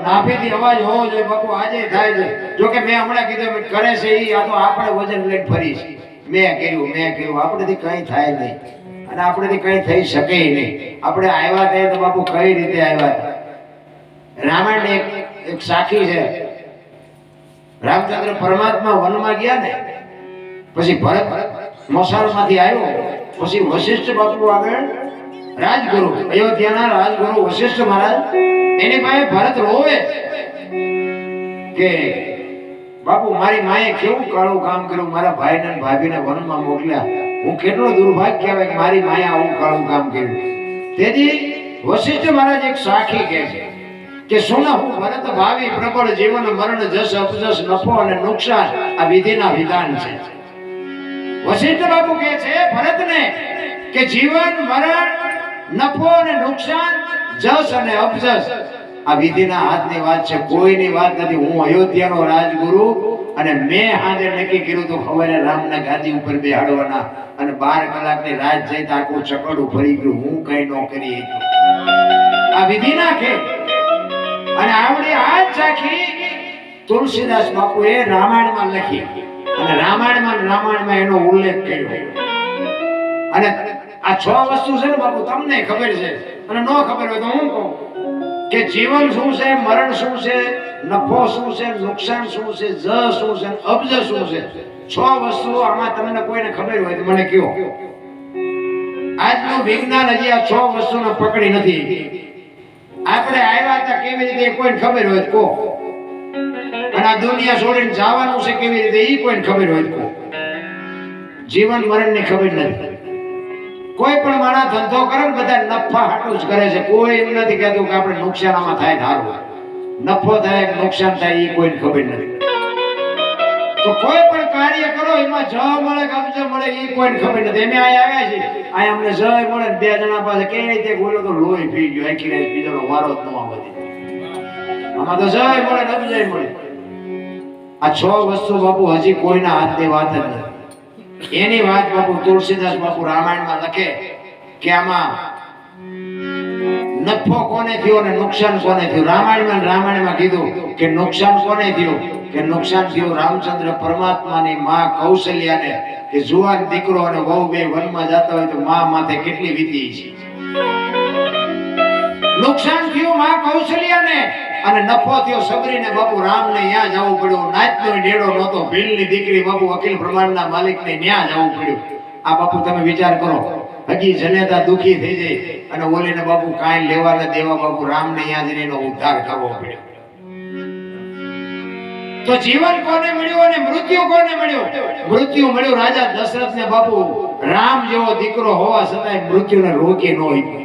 નાભીથી અવાજ હોવો જોઈએ બાપુ, આજે થાય છે. જો કે મેં હમણાં કીધું કરે છે ઈ, આ તો આપણે વજન લઈને ફરી છે. મેં કર્યું આપણેથી કંઈ થાય નહીં અને આપણેથી કંઈ થઈ શકે નહીં. આપણે આવ્યા ત્યાં તો બાપુ કઈ રીતે આવ્યા હતા? રામાયણ એક સાખી છે. રામચંદ્ર પરમાત્મા વનમાં ગયા ને પછી ભરત મોસાળમાંથી આવ્યો, પછી વશિષ્ઠ બાપુ આગળ રાજગુરુ અયોધ્યાના રાજગુરુ વશિષ્ઠ મહારાજ એની પાસે ભરત રોવે કે બાપુ મારી માએ કેવું કાળું કામ કર્યું, મારા ભાઈને અને ભાભીને વનમાં મોકલ્યા, હું કેટલો દુર્ભાગ્ય કહેવાય કે મારી માએ આવું કાળું કામ કર્યું. તેથી વશિષ્ઠ મહારાજ એક સાખી કહે છે કે સુના હું ભરત ભાવી પ્રબળ જીવન મરણ જસ અપજસ નફો અને નુકસાન આ વિધિના વિધાન છે. વશિષ્ઠ બાપુ કહે છે ભરતને કે જીવન મરણ નફો અને નુકસાન જસ અને અપજસ આ વિધિના હાથની વાત છે, કોઈની વાત નથી. હું અયોધ્યાનો રાજગુરુ અને મેં આજે નક્કી કર્યું તો ખબર રામના ગાદી ઉપર બેહાડવાના અને 12 કલાકની રાત જઈ તો આખું ચકડું ફરી ગયું, હું કઈ ન કરી આ વિધિના ખેલ. અને આવડી આ સાખી તુલસીદાસ બાપુએ રામાયણમાં લખી અને રામાયણમાં એનો ઉલ્લેખ કર્યો. અને આ 6 વસ્તુ છે ને બાપુ, તમને ખબર છે અને ન ખબર હોય તો હું કહું કે જીવન શું છે, મરણ શું છે, નફો શું છે, નુકસાન શું છે, જ શું છે, અબજ શું છે. 6 વસ્તુઓ આમાં તમને કોઈને ખબર હોય તો મને કહો. આજનું વિજ્ઞાન હજી આ 6 વસ્તુને પકડી નથી. આપણે આવ્યા હતા કેવી રીતે કોઈને ખબર હોય તો કહો, અને આ દુનિયા છોડીને જવાનું છે કેવી રીતે એ કોઈને ખબર હોય તો કહો. જીવન મરણ ની ખબર નથી. કોઈ પણ માણસ ધંધો કરે ને બધા નફા હાટું જ કરે છે, કોઈ એમ નથી કહેતું કે આપણે નુકસાનમાં થાય સારું, નફો થાય કે નુકસાન થાય એ કોઈને ખબર નથી. તો કોઈ પણ કાર્ય કરો એમાં જ મળે કે અબજ મળે એ કોઈને ખબર નથી. અમે અહીંયા આવ્યા છીએ, અહીંયા અમને જય મળે ને 2 જણા પાસે કઈ રીતે બોલ્યો તો લોહી પી ગયો, આખી રાત બીજાનો વારો જ ન આવે. આમાં તો જય મળે ને અબજ મળે. આ 6 વસ્તુ બાપુ હજી કોઈના હાથની વાત જ નથી. એની વાત બાપુ તુલસીદાસ બાપુ રામાયણમાં લખે કે આમાં નફો કોને થયો અને નુકસાન કોને થયું. રામાયણમાં કીધું કે નુકસાન કોને થયું, કે નુકસાન થયું રામચંદ્ર પરમાત્માની માં કૌશલ્યાને, કે જુવાન દીકરો અને વહુ બે વનમાં જતા હોય તો માં માથે કેટલી વીતી છે. નુકસાન થયું માં કૌશલ્યાને અને નફો થયો સબરીને બાપુ રામને ત્યાં જવું પડ્યું. નાચનો ઢેડો નહોતો, ભીલની દીકરી બાપુ અખિલ બ્રહ્માંડના માલિકને ત્યાં જવું પડ્યું. આ બાપુ તમે વિચાર કરો, હજી જનેતા દુખી થઈ જાય અને ઓલીને બાપુ કાંઈ લેવા ને દેવા બાપુ રામને ત્યાં જઈને એનો ઉદ્ધાર કરવો પડ્યો. તો જીવન કોને મળ્યું અને મૃત્યુ કોને મળ્યું? મૃત્યુ મળ્યું રાજા દશરથને બાપુ. રામ જેવો દીકરો હોવા છતાંય મૃત્યુને રોકી ન હોય.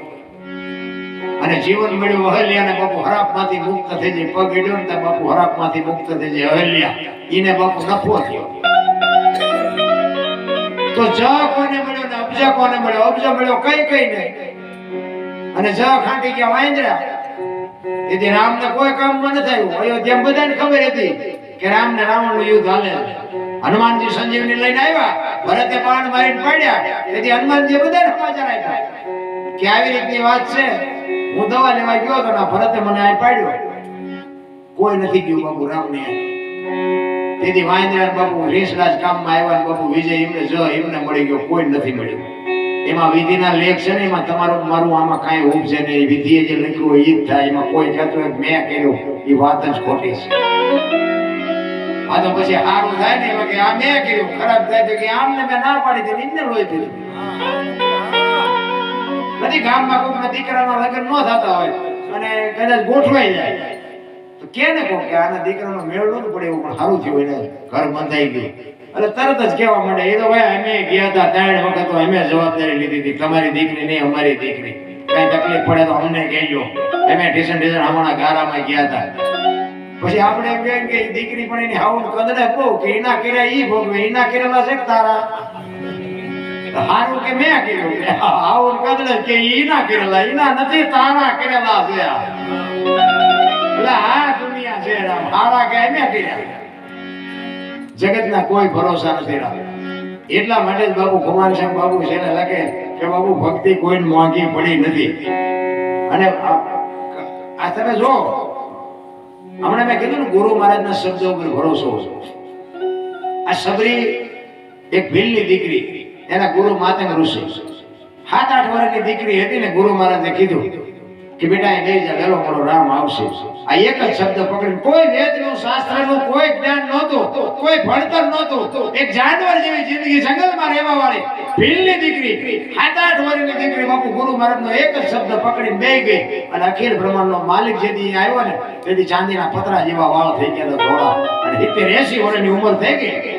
અને જીવન મળ્યું અહલ્યાને બાપુ હરાપમાંથી મુક્ત થઈ જાય. પગ હેડ્યો ને બાપુ હરાપમાંથી મુક્ત થઈ જાય અહલ્યા, એને બાપુ નફો થયો. તો જ કોને મળ્યો ને અબજ કોને મળ્યો? અબજ મળ્યો કઈ નહીં અને જ ખાંટી ગયા વાંદરા. તેથી રામને કોઈ કામમાં ન થયું. અયોધ્યા બધાને ખબર હતી કે રામ ને રાવણ નું યુદ્ધ હાલે. હનુમાનજી સંજીવની લઈને આવ્યા, ભરતે બાણ મારીને પાડ્યા. તેથી હનુમાનજી બધાને સમાચાર આપ્યા કે આવી રીતની વાત છે. હું દવા લેવા ગયો તો ભરતે મને આ પાડ્યો. કોઈ નથી ગયું બાપુ રામને. તેથી વાંદરા બાપુ રેસરાજ કામમાં આવ્યા બાપુ વિજય એમને મળી ગયો, કોઈ નથી મળ્યું. એમાં વિધિના લેખ છે ને, એમાં તમારું મારું આમાં કાંઈ ઉપજે નહીં. વિધિએ જે લખ્યું હોય એ જ થાય. એમાં કોઈ કહેતું હોય મેં કર્યું એ વાત જ ખોટી છે. આ તો પછી સારું થાય ને એમાં કે આ મેં કર્યું, ખરાબ થાય તો કે આમને મેં ના પાડી દે એમને લોહી પીધું. નથી ગામમાં કોઈના દીકરાના લગ્ન ન થતા હોય અને કદાચ ગોઠવાઈ જાય તો કેને કહો કે આના દીકરાનો મેળ નહોતું પડે એવું, પણ સારું થયું એને ઘર બંધાઈ ગયું. એટલે તરત જ કહેવા માંડે એ તો ભાઈ અમે ગયા હતા 3 વખત અમે જવાબદારી લીધી હતી, તમારી દીકરી નહીં અમારી દીકરી, કઈ તકલીફ પડે તો અમને કહેજો. અમે ઢીસણ હમણાં ગારામાં ગયા હતા. પછી આપણે એમ કહીએ કે દીકરી પણ એની હાઉન કદડે બહુ કે એના કર્યા ઈ ભોગવે, એના કરેલા છે તારા હારું કે મેં કર્યું. હાઉન કદડે કે ઈના કરેલા, ઈના નથી તારા કરેલા છે. એટલે આ દુનિયા છે હારા કે મેં કર્યા. જગતના કોઈ ભરોસા નથી રહ્યા. એટલા માટે જ બાપુ કુમાર સાહેબ બાપુ છે ને લખે કે બાપુ ભક્તિ કોઈને મોંઘી પડી નથી. અને આ તમે જો હમણાં મેં કીધું ને ગુરુ મહારાજના શબ્દો ઉપર ભરોસો છે. આ સબરી એક ભીલની દીકરી, એના ગુરુ માતંગ ઋષિ 7-8 વર્ષની દીકરી હતી ને, ગુરુ મહારાજે કીધું કે બેટા એ લઈ જા, વેલો મોડો રામ આવશે. આ એક જ શબ્દ પકડીને, કોઈ વેદનું શાસ્ત્રનું કોઈ જ્ઞાન નહોતું, કોઈ ભણતર નહોતું, એક જાનવર જેવી જિંદગી જંગલમાં રહેવા વાળી ભીલની દીકરી, 7-8 વર્ષની દીકરી બાપુ ગુરુ મહારાજનો એક જ શબ્દ પકડીને બેહી ગઈ. અને અખિલ બ્રહ્માંડનો માલિક જેથી આવ્યો ને, તેથી ચાંદીના પતરા જેવા વાળ થઈ ગયા થોડા, અને 70-80 વર્ષની ઉંમર થઈ ગઈ.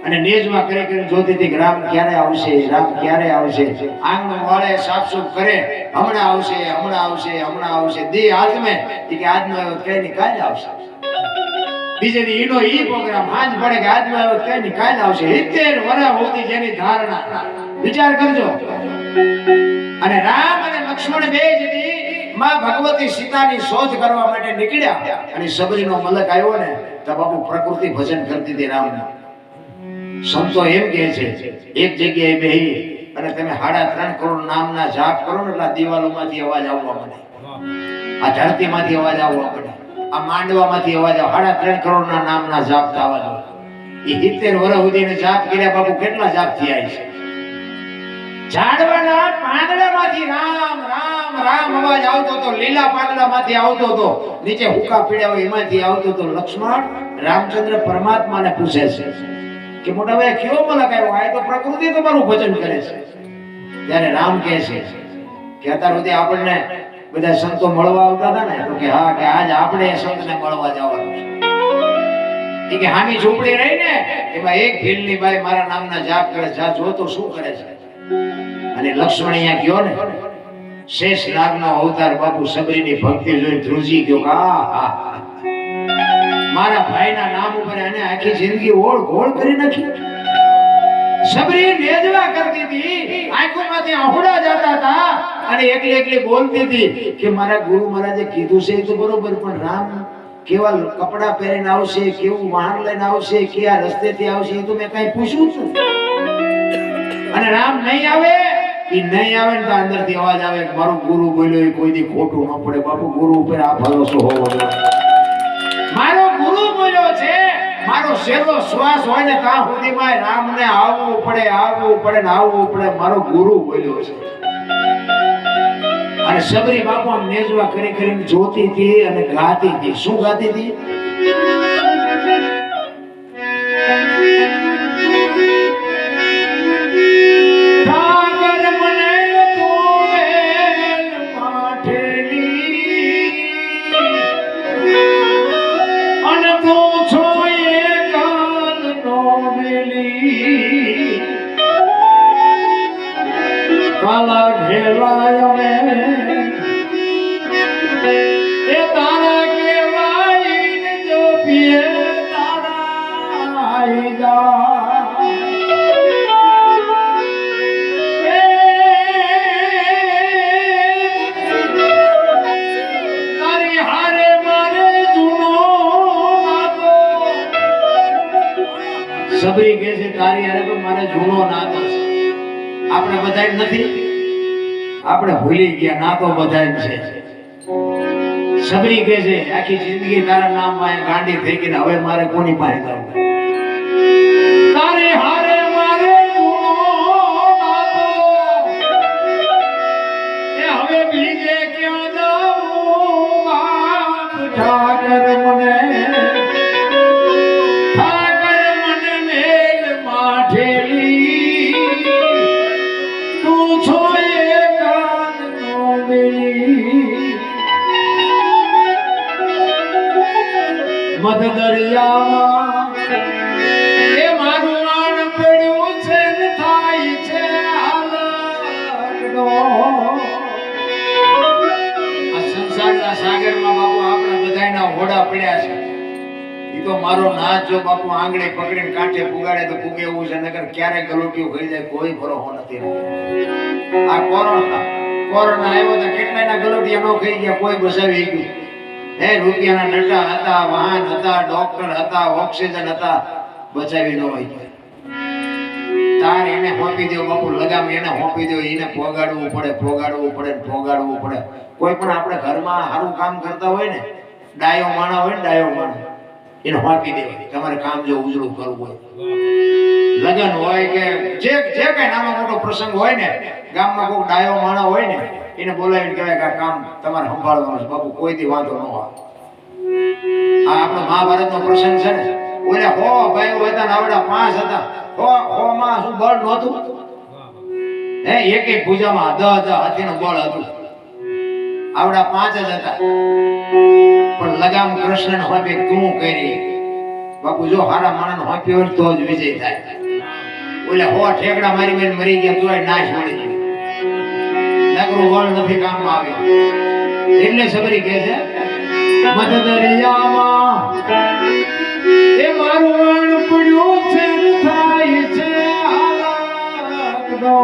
અને નેજમાં કરી કરીને જોતી હતી કે રામ ક્યારે આવશે, રામ ક્યારે આવશે. આંગણું વાળે સાફસૂફ કરે, હમણાં આવશે, હમણાં આવશે, હમણાં આવશે. દી હાથમે કે આજનો આવ્યો કઈ નહીં કાલે આવશે. બીજે દી ઈનો ઈ પ્રોગ્રામ, હાંજ પડે કે આજનો આવ્યો કઈ નહીં કાલે આવશે. 70 વર્ષ હોતી જેની ધારણા, વિચાર કરજો. અને રામ અને લક્ષ્મણ બે જતી માં ભગવતી સીતાની શોધ કરવા માટે નીકળ્યા. અને સબરીનો મલક આવ્યો ને તો બાપુ પ્રકૃતિ ભજન કરતી હતી રામનું. સંતો એમ કહે છે, એક જગ્યાએ બેહી અને તમે 3.5 કરોડ નામના જાપ કરો ને એટલે દિવાલોમાંથી અવાજ આવવા માંડે, આ ધરતીમાંથી અવાજ આવવા માંડે, આ માંડવામાંથી અવાજ આવે. 3.5 કરોડના નામના જાપ થવા દો. એ 70 વર્ષ સુધીને જાપ કર્યા બાપુ, કેટલા જાપ થયા છે. ઝાડવાના પાંદડામાંથી રામ રામ રામ અવાજ આવતો તો, લીલા પાંદડામાંથી આવતો તો, નીચે હુકા પીડ્યા હોય એમાંથી આવતો તો. લક્ષ્મણ રામચંદ્ર પરમાત્માને પૂછે છે કે મોટા ભાઈ કયો મલક આવ્યો? આ તો પ્રકૃતિ તમારું ભજન કરે છે. ત્યારે રામ કહે છે કે અત્યાર સુધી આપણને બધા સંતો મળવા આવતા હતા ને, તો કે હા, કે આજ આપણે સંતને મળવા જવાનું છે. કે હામી ઝૂંપડી રહી ને એમાં એક ભીલની બાઈ મારા નામના જાપ કરે છે, જો તો શું કરે છે. અને લક્ષ્મણ અહીંયા ગયો ને, શેષ નાગનો અવતાર બાપુ સબરીની ભક્તિ જોઈ ધ્રુજી ગયો. હા, મારા ભાઈના નામ ઉપર એને આખી જિંદગી ઓળ ઘોળ કરી નાખી. સબરી નેજવા કરતી હતી, આંખોમાંથી આહુડા જતા હતા અને એકલી એકલી બોલતી હતી કે મારા ગુરુ મહારાજે કીધું છે તો બરોબર, પણ રામ કેવા કપડા પહેરીને આવશે, કેવું વાહન લઈને આવશે, કયા રસ્તેથી આવશે, એ તો મેં કઈ પૂછ્યું છું. અને રામ નહીં આવે, એ નહીં આવે ને તો અંદરથી અવાજ આવે કે મારો ગુરુ બોલ્યો એ કોઈ દી ખોટું ન પડે. બાપુ ગુરુ ઉપર આ ભરોસો હોવો જોઈએ. મારો ગુરુ બોલ્યો છે, મારો છેલ્લો શ્વાસ હોય ને ત્યાં સુધીમાં રામને આવવું પડે, આવવું પડે ને આવવું પડે. મારો ગુરુ બોલ્યો છે. અને સબરી બાપુ આમ નેજવા કરી કરીને જોતી હતી અને ગાતી હતી. શું ગાતી હતી? કાલા ઘેરાય મે એ તારા કેવાય ને જો પીએ તારા આઈ જા. તારી હારે મારે જૂનો નાતો. સબરી કહે છે તારી હારે તો મારે જૂનો નાતો છે. આપણે બધા નથી, આપણે ભૂલી ગયા, ના તો બધા છે. સબરી કહે છે આખી જિંદગી તારા નામમાં ગાંડી થઈ ગઈ, હવે મારે કોની પાસે જવું? તારી હારે મારે જૂનો નાતો, એ હવે બીજે ક્યાં જાઉં? બાપ ઠાકર મને મેલ માઠેલી, તું છો એકાદ નો મેલી. મધ દરિયામાં એ મારું રાણ પડ્યું છે ને થાય છે હાલતનો. આ સંસારના સાગરમાં બાપુ આપણા બધાયના હોડા પડ્યા છે. ઈ તો મારો નાચ જો બાપુ આંગળે પકડીને કાંઠે પુગાડે તો પુગે એવું છે, નકર ક્યારે ગલોટિયું ખાઈ જાય કોઈ ભરોસો નથી. આ કોરોના આવ્યો તો કેટલાયના ગલોટિયા નો ખાઈ ગયા, કોઈ બસાવી ગયું. હે રૂપિયાના નટા હતા, વાહન હતા, ડોક્ટર હતા, ઓક્સિજન હતા, બચાવી ન હોય. તાર એને હોપી દો બાપુ, લગામ એને હોપી દો, એને પોગાડવું પડે, પોગાડવું પડે, પોગાડવું પડે. કોઈ પણ આપણે ઘરમાં સારું કામ કરતા હોય ને ડાયો માણા હોય ને ડાયો માણા એને વાપી દેવાય. તમારે કામ જો ઉજળું કરવું હોય, લગન હોય કે જે જે કઈ નાનો મોટો પ્રસંગ હોય ને, ગામમાં કોઈ ડાયો માણા હોય ને એને બોલાવીને કહેવાય કે આ કામ તમારે સંભાળવાનું છે બાપુ, કોઈથી વાંધો ન આવે. આ આપણો મહાભારતનો પ્રસંગ છે ને, ઓલે 100 ભાઈઓ હતા ને આવડા 5 હતા. 100 માં શું બળ નહોતું? એક એક પૂજામાં 10 હાથીનું બળ હતું. આવડા 5 જ હતા, પણ લગામ કૃષ્ણને હોપી તું કરી બાપુ. જો હારા માણસ હોપી હોય તો જ વિજય થાય. ઓલે 100 ઠેકડા મારી મારી મરી ગયા તોય નાશ મળી ગયો. નકરું બળ નથી કામમાં આવ્યું. એટલે સબરી કહે છે મધ દરિયામાં એ મારું વણ પડ્યું છે થાય છે હાલાકનો.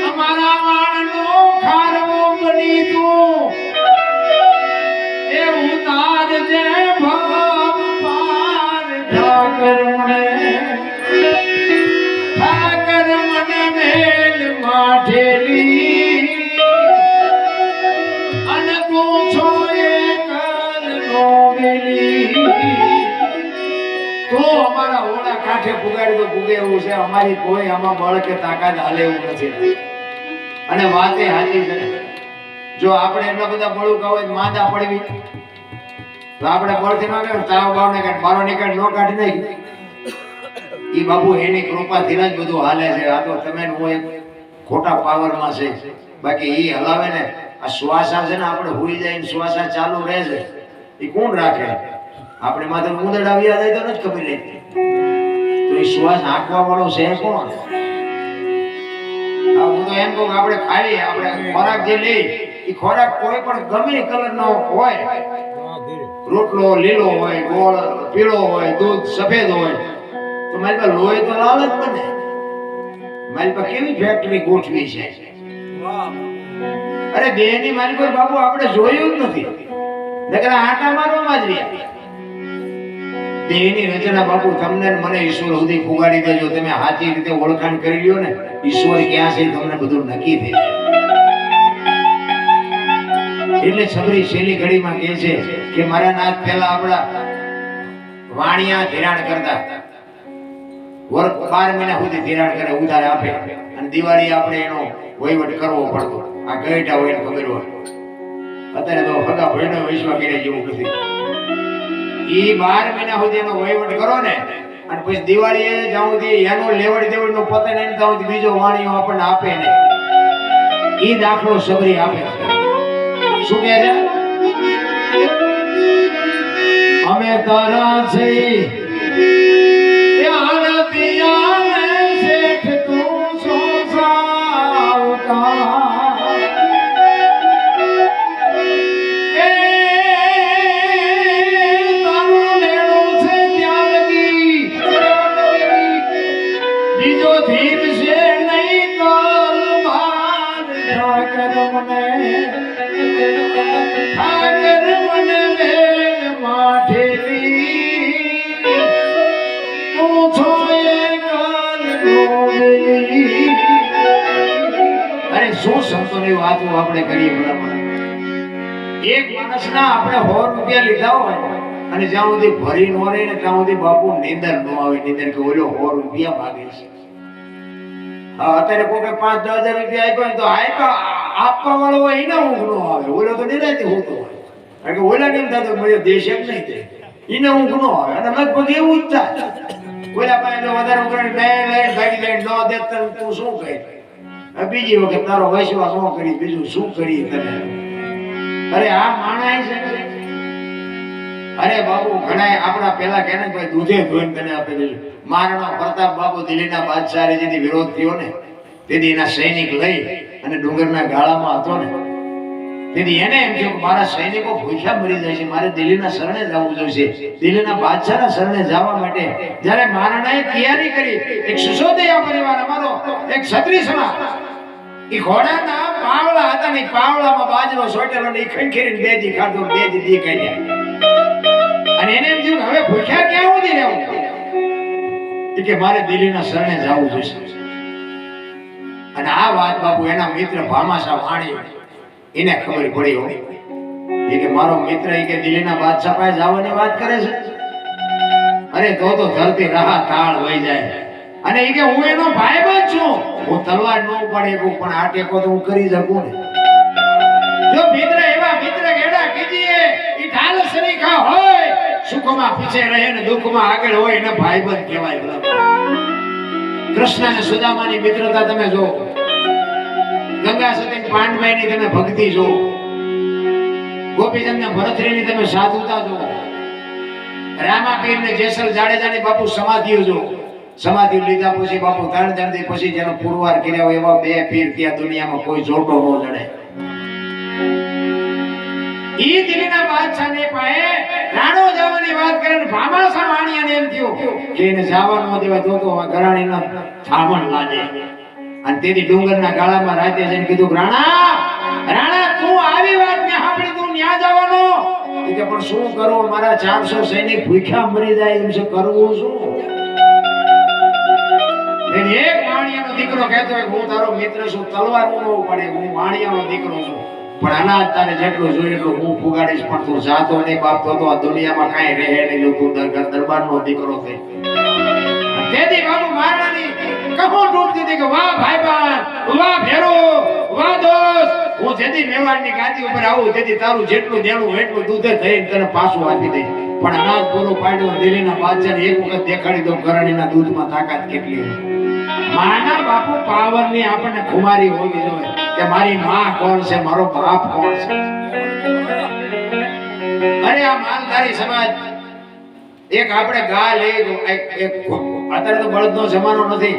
અમારા વાણનો ખારવો બની તું એ ઉતાર જે ભવ પાર ઠાકર મને મેલ માઠેલી અને તું છો એકલ નો મેલી. તો અમારા ઓળા કાંઠે પુગાડી તો પુગે એવું છે. અમારી કોઈ આમાં બળ કે તાકાત હાલે એવું નથી. અને વાતે સાચી છે. જો આપણે એટલા બધા બળું કહો માંદા પડવી તો આપણે બળથી ના કહે તાવ બાવ ને કાઢ બારો નીકળ ન કાઢી નાખી. ઈ બાપુ એની કૃપાથી જ બધું હાલે છે. આ તો તમે હું એક ખોટા પાવરમાં છે. બાકી ઈ હલાવે ને આ શ્વાસા છે ને, આપણે હુઈ જાય ને શ્વાસા ચાલુ રહે છે, એ કોણ રાખે? આપણે માથે ઉંદરડા આવ્યા જાય તો નથી ખબર રહેતી. તો એ શ્વાસ આંકવા વાળો છે કોણ? હું તો એમ કહું આપણે ખાઈએ, આપણે ખોરાક જે લઈ એ ખોરાક કોઈ પણ ગમે કલરનો હોય, રોટલો લીલો હોય, ગોળ પીળો હોય, દૂધ સફેદ હોય, તો મારી પાસે લોહી તો લાલ જ બને. મારી પાસે કેવી ફેક્ટરી ગોઠવી છે. અરે બેની મારી કોઈ બાપુ આપણે જોયું જ નથી. નકર આટા મારવામાં જ રહ્યા. દેહની રચના બાપુ તમને મને ઈશ્વર સુધી પુગાડી દેજો. તમે સાચી રીતે ઓળખાણ કરી લ્યો ને ઈશ્વર ક્યાં છે તમને બધું નક્કી થઈ જાય. એટલે સબરી છેલ્લી ઘડીમાં કહે છે કે મારા નાથ પહેલા આપણા વાણિયા ધિરાણ કરતા, 12 મહિના સુધી ધિરાણ કરે, ઉધાર આપે, અને દિવાળી આપણે એનો વહીવટ કરવો પડતો. આ ગઈટા હોય ખબર હોય. અત્યારે તો ભગા ભાઈનો વિશ્વાસ કરે જેવું નથી. ઈ 12 મહિના સુધી એનો વહીવટ કરો ને, અને પછી દિવાળીએ જાઉં સુધી એનો લેવડ દેવડ નો પતે નહીં જાઉં બીજો વાણીઓ આપણને આપે ને. ઈ દાખલો સબરી આપે છે. શું કહે છે? અમે તારા છે શું સંતોની વાતો આપણે કરીએ. એક માણસના આપણે 100 રૂપિયા લીધા હોય અને જ્યાં સુધી ભરી ન રહે ને ત્યાં સુધી બાપુ નીંદર ન આવે. નીંદર કે ઓલો 100 રૂપિયા માગે છે. અત્યારે કોઈ 5-10 હજાર રૂપિયા આપ્યો તો આપવા વાળો હોય એને ઊંઘ ન આવે. ઓલો તો નિરાતે ઊંઘતો હોય. કારણ કે ઓલા ને એમ થતું મારો દેશ એમ નહીં થાય, એને ઊંઘ ન આવે. અને લગભગ એવું જ થાય. ઓલા પાસે વધારે ઉઘરાણી લઈને ભાગી લઈને ન દેતા તું શું કહે? બીજી વખત તારો વૈશ્વાસ ન કરી, બીજું શું કરી તને? અરે આ માણા છે. અરે બાપુ ઘણા આપણા પેલા કે ને ભાઈ દૂધે ધોઈને તને આપી દેજો. મહારાણા પ્રતાપ બાપુ દિલ્હીના બાદશાહ જેથી વિરોધ થયો ને, તેથી એના સૈનિક લઈ અને ડુંગરના ગાળામાં હતો ને, તેથી એને એમ થયું કે મારા સૈનિકો ભૂખ્યા મરી જાય છે, મારે દિલ્હીના શરણે જવું જોઈશે. દિલ્હીના બાદશાહના શરણે જવા માટે જ્યારે મહારાણાએ તૈયારી કરી, એક સુશોદયા પરિવાર અમારો એક ક્ષત્રિય સમાજ, ઈ ઘોડાના પાવળા હતા ને, પાવળામાં બાજરો સોટેલો ને ખંખેરીને બેજી ખાધો, બેજી દી કાઢ્યા. અને એને એમ થયું હવે ભૂખ્યા ક્યાં સુધી રહેવું, કે મારે દિલ્હીના શરણે જવું જોઈશે. અને આ વાત બાપુ એના મિત્ર ભામાશા વાણી એને ખબર પડી હોય એ કે મારો મિત્ર એ કે દિલ્હીના બાદશાહ પાસે જવાની વાત કરે છે. અરે તો ધરતી રાહ તાળ વહી જાય. અને એ કે હું એનો ભાઈબંધ છું, હું તલવાર ન ઉપાડે પણ આ ટેકો તો હું કરી શકું ને. જો મિત્ર એવા મિત્ર કેડા કીજીએ ઈ ઢાલ સરીખા હોય, સુખમાં પીછે રહે ને દુઃખમાં આગળ હોય એને ભાઈબંધ કહેવાય. કૃષ્ણ અને સુદામાની મિત્રતા તમે જો, ગંગા સતી પાંડવાઈની તમે ભક્તિ જો, ગોપીચંદ ને ભરતરીની તમે સાધુતા જો, રામાપીર ને જેસલ જાડેજાની બાપુ સમાધિઓ જો. સમાધિ લીધા પછી બાપુ 3 દી પછી જેનો પુરવાર કર્યા હોય એવા બે પીર ત્યાં દુનિયામાં કોઈ જોડો ન જડે. ઈ દિલ્હીના બાદશાહને પાએ રાણો જવાની વાત કરે ને ભામાશા વાણિયાને એમ થયું કે એને જવા ન દેવાય તો ગરાણીના થામણ લાગે. અને તેથી ડુંગરના ગાળામાં રાતે જઈને કીધું રાણા તું આવી વાત ને સાંભળી તું ન્યા જવાનો. એ કે પણ શું કરું, મારા 400 સૈનિક ભૂખ્યા મરી જાય એમ છે, કરવું શું? એક વાણિયાનો દીકરો કહેતો હોય હું તારો મિત્ર છું, તલવાર ન પડે, હું વાણિયાનો દીકરો છું, પણ અનાજ તારે જેટલું જોઈએ એટલું હું ફુગાડીશ, પણ તું જાતો નહીં બાપ તો આ દુનિયામાં કાંઈ રહે નહીં, તું દરબારનો દીકરો થઈ. તેથી બાપુ મારવાની કહો તૂટતી હતી કે વાહ ભાઈબાન, વાહ ભેરો, વાહ દોસ્ત, હું જેથી મેવાડની ગાદી ઉપર આવું તેથી તારું જેટલું દેણું એટલું દૂધે થઈને તને પાછું આપી દે. પણ અનાજ પૂરું પાડ્યું દિલ્હીના બાદશાહને એક વખત દેખાડી દઉં ગરાણીના દૂધમાં તાકાત કેટલી હોય. માના બાપુ પાવરની આપણને ખુમારી હોવી જોઈએ કે મારી માં કોણ છે, મારો બાપ કોણ છે. અરે આ માલધારી સમાજ એક આપણે ગા લે, અત્યારે તો બળદનો જમાનો નથી,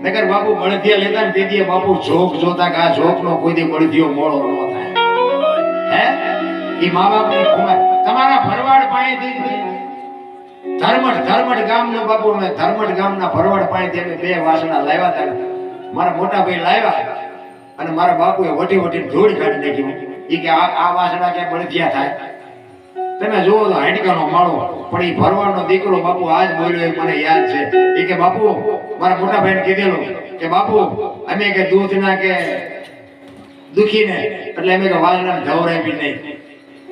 નકર બાપુ બળદિયા લેતા ને દીદીએ બાપુ જોક જોતા કે આ જોકનો કોઈ દી બળદિયો મોળો ન થાય. હે ઈ મા બાપની ખુમાર. તમારા ભરવાડ પાસેથી ધર્મઠ ગામનો બાપુ, મેં ધર્મઠ ગામના ભરવાડ પાસેથી અમે 2 વાસણા લાવ્યા હતા. મારા મોટા ભાઈ લાવ્યા અને મારા બાપુએ વટી ધૂળ કાઢી નાખી. ઈ કે આ વાસણા કે બળદિયા થાય. તમે જુઓ તો હાડકાનો માળો, પણ ઈ ભરવાડનો દીકરો બાપુ આજ બોલ્યો એ મને યાદ છે. ઈ કે બાપુ મારા મોટા ભાઈને કીધેલું કે બાપુ અમે કે દૂધ ના કે દુખીને એટલે અમે કે વાસણા ધવરાવી નહીં.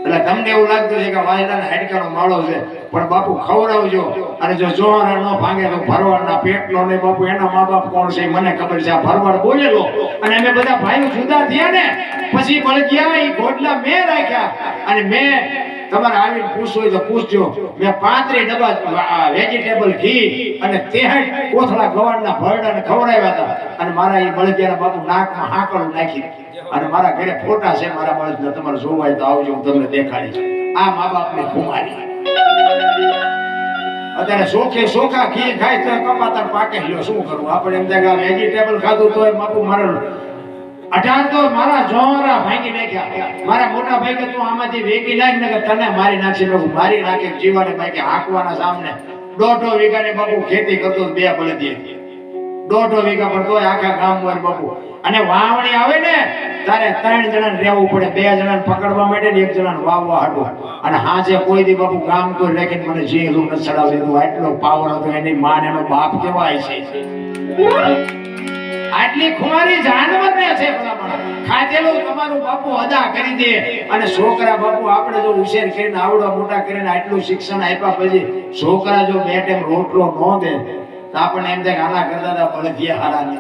એટલે તમને એવું લાગતું છે કે વાસણાના હાડકાનો માળો છે, પણ બાપુ ખવડાવજો. અને જો જોહારા ન ભાંગે તો ભરવાડના પેટનો ને બાપુ એના મા બાપ કોણ છે મને ખબર છે. આ ભરવાડ બોલેલો અને અમે બધા ભાઈઓ જુદા થયા ને પછી બળદિયા ઈ ગોડલા મેં રાખ્યા. અને મેં તમારે આવીને પૂછવું હોય તો પૂછજો, મેં 35 ડબ્બા વેજીટેબલ ઘી અને 63 કોથળા ગવારના ભરડાને ખવડાવ્યા હતા. અને મારા એ બળદિયાના બાપુ નાકમાં હાકડું નાખી અને મારા ઘરે ફોટા છે મારા બળદના, તમારે જોવા હોય તો આવજો, હું તમને દેખાડીશ. આ મા બાપની ખુમારી. અત્યારે સોખા ઘી ખાય તો કપાતર પાકે લ્યો, શું કરું આપણે? એમ થાય કે વેજીટેબલ ખાધું તો બાપુ મારા 18 તો મારા જોરા ભાંગી નાખ્યા. મારા મોટા ભાઈ કે તું આમાંથી વેગી નાખ ને કે તને મારી નાખશે. મારી નાખે જીવાને ભાઈ કે હાંકવાના સામને 1.5 વીઘાની બાપુ ખેતી કરતો 2 બળદિયા, 1.5 વીઘા પર તોય આખા ગામ વર બાપુ. અને વાવણી આવે ને તારે 3 જણાને રહેવું પડે, 2 જણાને પકડવા માટે ને 1 જણાને વાવવા હાટું. અને હાજે કોઈ દી બાપુ ગામ કોઈ રાખીને મને જે રૂમ ન ચડાવી દીધું. આટલો પાવર હતો એની માં એનો બાપ કેવાય છે. આટલી ખુમારી જાનવરને છે. ખાધેલું તમારું બાપુ અદા કરી દે. અને છોકરા બાપુ આપણે જો ઉછેર કરીને આવડા મોટા કરીને આટલું શિક્ષણ આપ્યા પછી છોકરા જો 2 ટાઈમ રોટલો ન દે તો આપણને એમ થાય કે આના કરતા હતા બળદિયા હારા ને.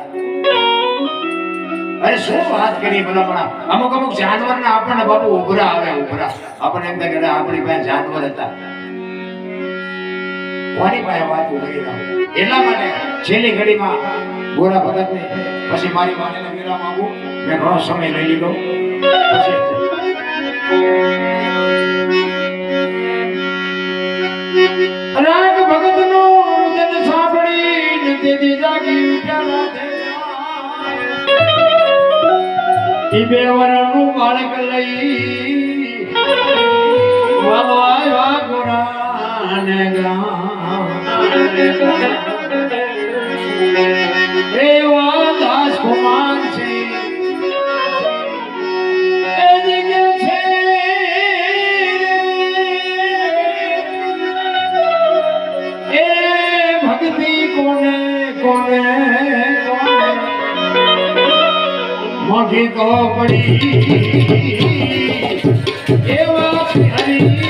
અરે શું વાત કરી ભલા. અમુક જાનવરના આપણને બાપુ ઉભરા આવે, ઉભરા આપણને એમ થાય કે આપણી પાસે જાનવર હતા. કોની પાસે વાત ઉભરી ના. એટલા માટે છેલ્લી ઘડીમાં ગોરા ભગતને પછી મારી વાણીને વિરામ આપું. મેં ઘણો સમય લઈ લીધો. રાગ ભગતનો રુદન સાંભળીને તેથી જાગી ઉઠ્યા ઈ 2 વર્ષનું બાળક લઈ વાવા ગોરાને ગામ એવા દાસ કુમાર છે. ભક્તિ કોને કોને કોને મોઢી તો પડી એવા હરી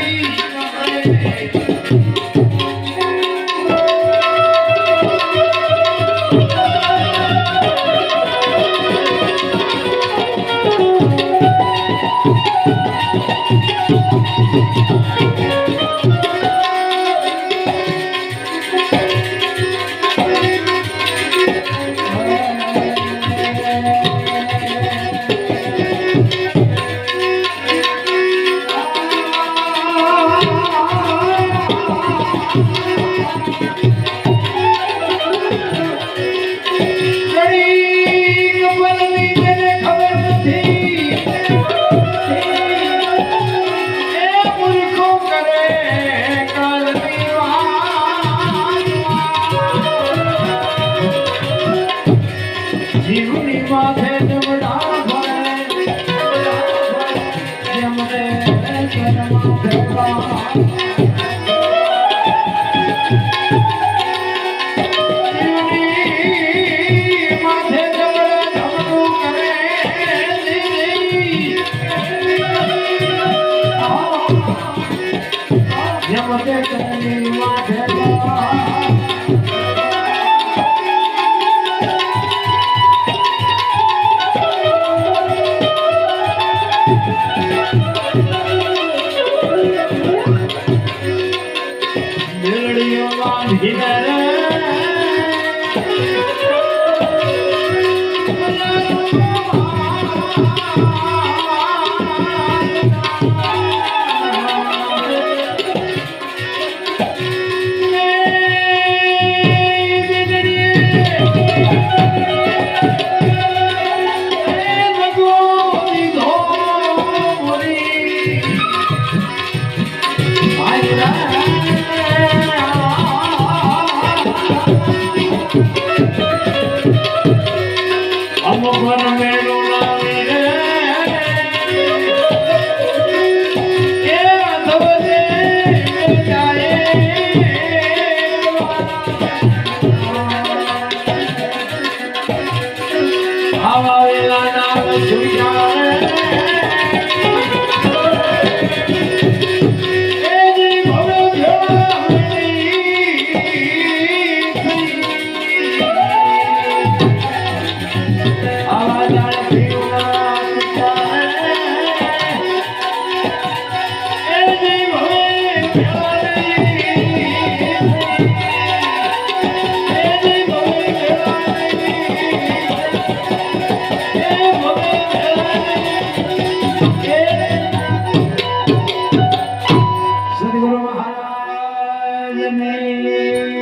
સદગુરુ મહારાજ ને